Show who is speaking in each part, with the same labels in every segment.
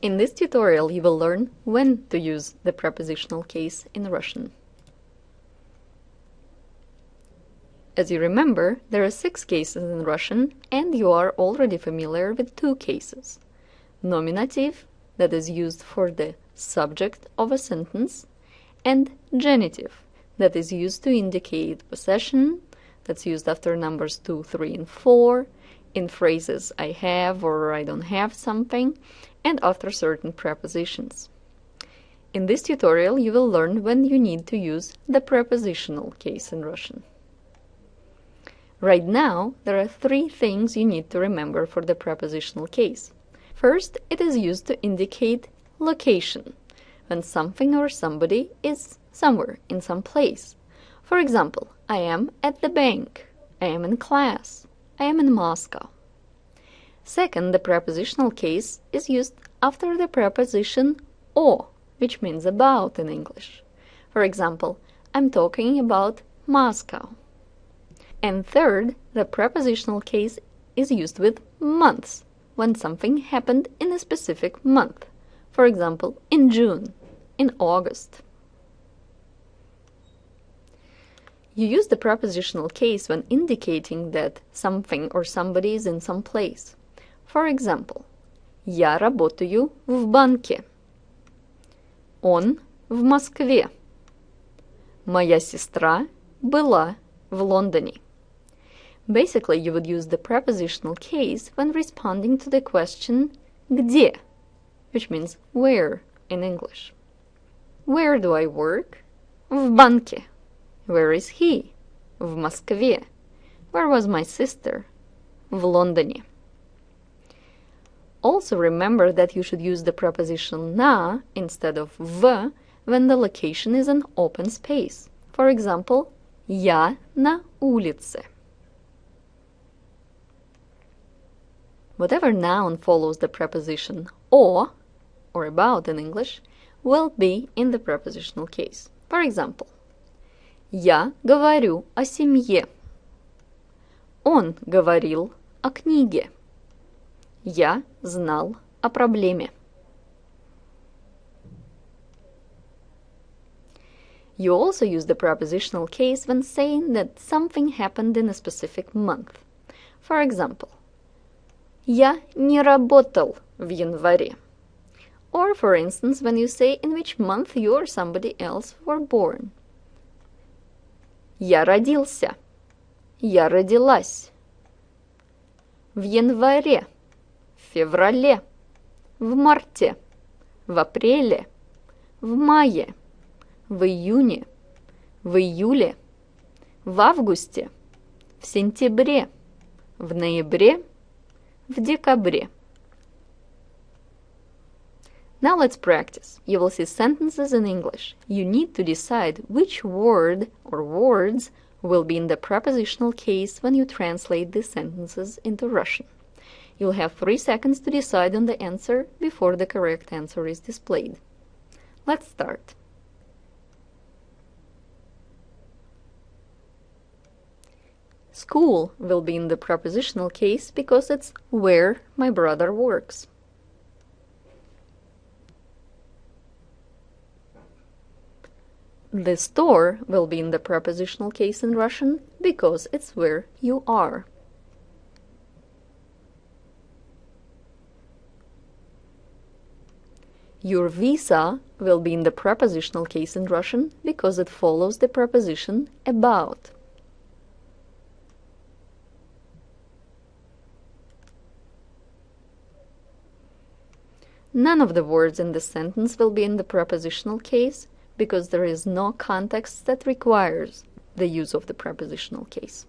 Speaker 1: In this tutorial, you will learn when to use the prepositional case in Russian. As you remember, there are 6 cases in Russian, and you are already familiar with 2 cases. Nominative, that is used for the subject of a sentence, and genitive, that is used to indicate possession, that's used after numbers 2, 3, and 4, in phrases I have or I don't have something, and after certain prepositions. In this tutorial, you will learn when you need to use the prepositional case in Russian. Right now, there are 3 things you need to remember for the prepositional case. First, it is used to indicate location, when something or somebody is somewhere, in some place. For example, I am at the bank, I am in class, I am in Moscow. Second, the prepositional case is used after the preposition o, which means about in English. For example, I'm talking about Moscow. And third, the prepositional case is used with months, when something happened in a specific month. For example, in June, in August. You use the prepositional case when indicating that something or somebody is in some place. For example, я работаю в банке. Он в Москве. Моя сестра была в Лондоне. Basically, you would use the prepositional case when responding to the question где, which means where in English. Where do I work? В банке. Where is he? В Москве. Where was my sister? В Лондоне. Also remember that you should use the preposition na instead of v when the location is an open space. For example, я на улице. Whatever noun follows the preposition o, or about in English, will be in the prepositional case. For example, я говорю о семье. Он говорил о книге. Я знал о проблеме. You also use the prepositional case when saying that something happened in a specific month. For example, я не работал в январе. Or, for instance, when you say in which month you or somebody else were born. Я родился. Я родилась. В январе. В феврале. В марте. В апреле. В мае. В июне. В июле. В августе. В сентябре. В ноябре. В декабре. Now let's practice. You will see sentences in English. You need to decide which word or words will be in the prepositional case when you translate these sentences into Russian. You'll have 3 seconds to decide on the answer before the correct answer is displayed. Let's start. School will be in the prepositional case because it's where my brother works. The store will be in the prepositional case in Russian because it's where you are. Your visa will be in the prepositional case in Russian because it follows the preposition about. None of the words in this sentence will be in the prepositional case because there is no context that requires the use of the prepositional case.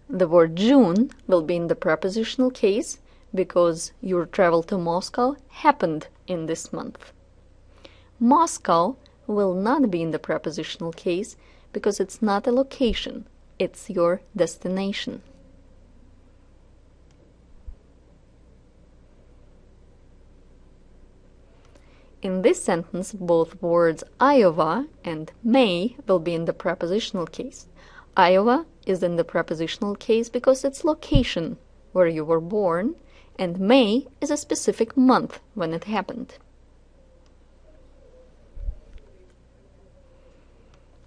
Speaker 1: The word June will be in the prepositional case because your travel to Moscow happened in this month. Moscow will not be in the prepositional case because it's not a location, it's your destination. In this sentence, both words Iowa and May will be in the prepositional case. Iowa is in the prepositional case because it's location where you were born, and May is a specific month when it happened.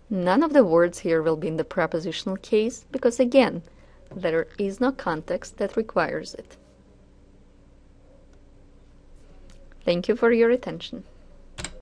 Speaker 1: None of the words here will be in the prepositional case because, again, there is no context that requires it. Thank you for your attention.